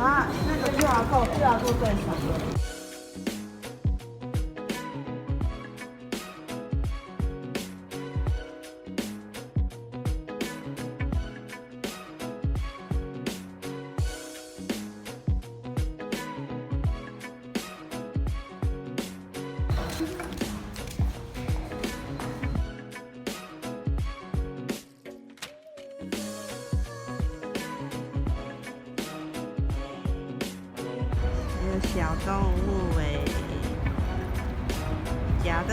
啊，那个QR code最少。小动物哎，假的。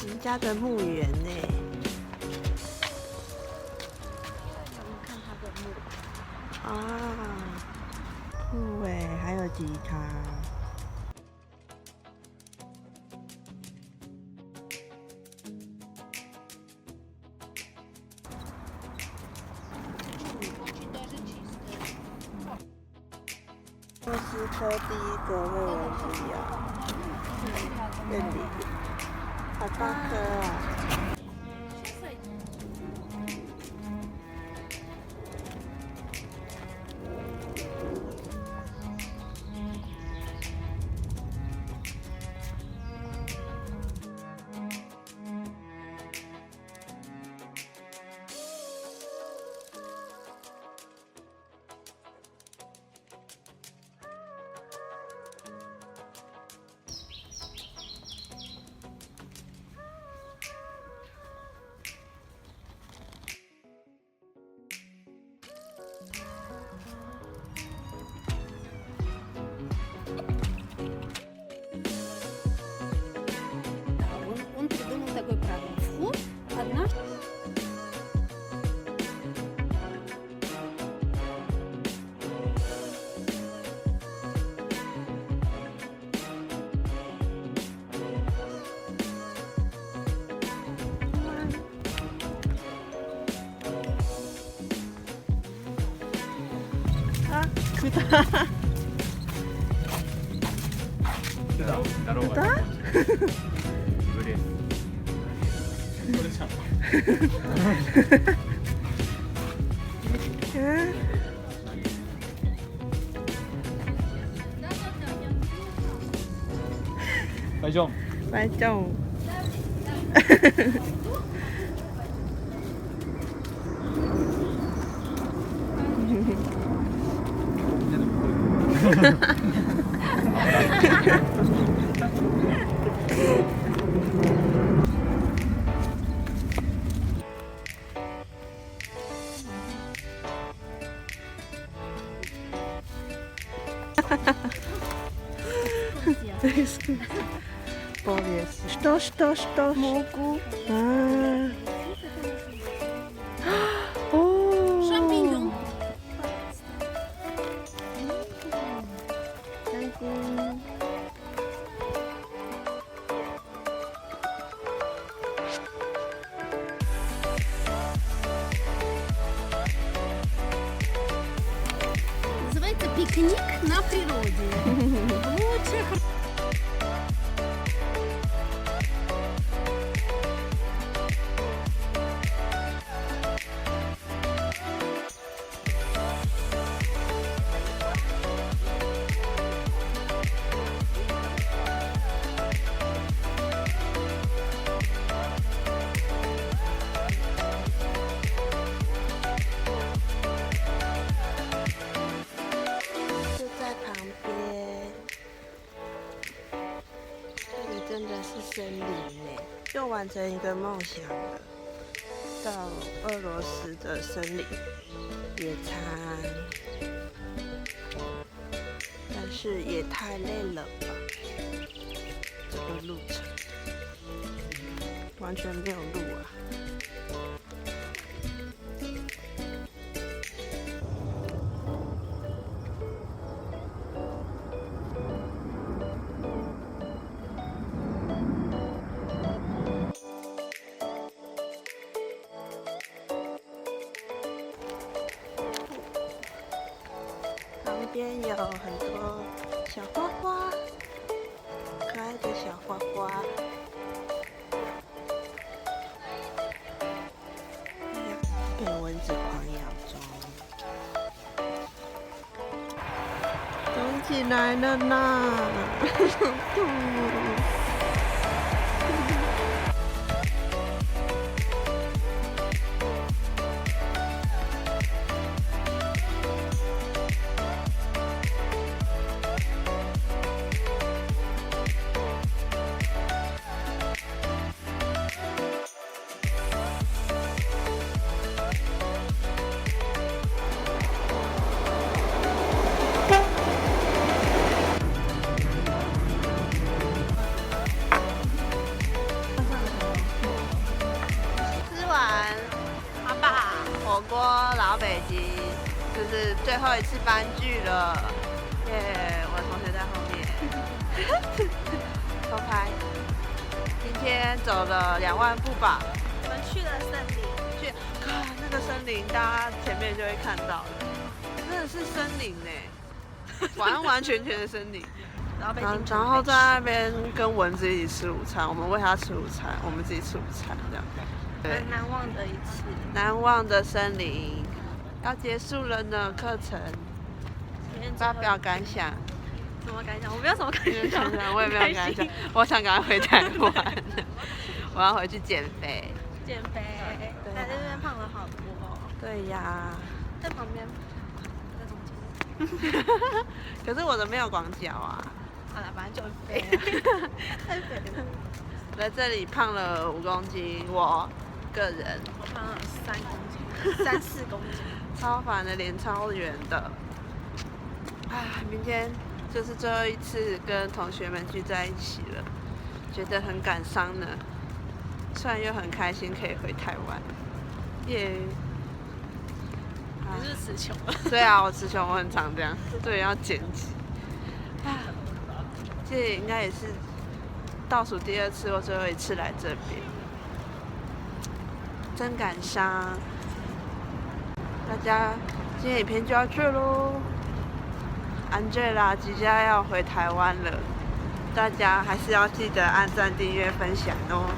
人家的墓园呢？啊，酷哎，还有吉他。莫斯科第一个热文主要院里，好大颗啊！크다. 크다? 그래. 빨종. 빨종. Powiedz. Что? Mógł. Szampinion. Называется пикник на природе. Лучше. 完成一个梦想了，到俄罗斯的森林野餐，但是也太累了吧，这个路程完全没有路啊。边有很多小花花，可爱的小花花。被蚊子狂咬中，肿起来了呢！吃完阿爸火锅老北京，就是最后一次班聚了，耶！我同学在后面偷拍。今天走了2万步吧，我们去了森林，看那个森林，大家前面就会看到了，真的是森林呢，完完全全的森林。然后在那边跟蚊子一起吃午餐，我们喂它吃午餐，我们自己吃午餐，这样。对，难忘的一次。难忘的森林要结束了呢，课程发表感想。什么感想？我没有什么感想，我也没有感想，我想赶快回台湾，我要回去减肥。减肥，在这边胖了好多哦。对呀，在旁边，在中间。可是我的没有广角啊。好了，反正就很肥啊，太肥了。在这里胖了5公斤，我个人。我胖了3公斤，3、4公斤。超烦的，脸超圆的。啊，明天就是最后一次跟同学们聚在一起了，觉得很感伤呢。虽然又很开心可以回台湾，耶！你是不是词穷了？对啊，我词穷，我很常这样，对，要剪辑。啊，这应该也是倒数第2次或最后一次来这边，真感伤。大家今天影片就到这喽。Angela 即将要回台湾了，大家还是要记得按赞、订阅、分享哦。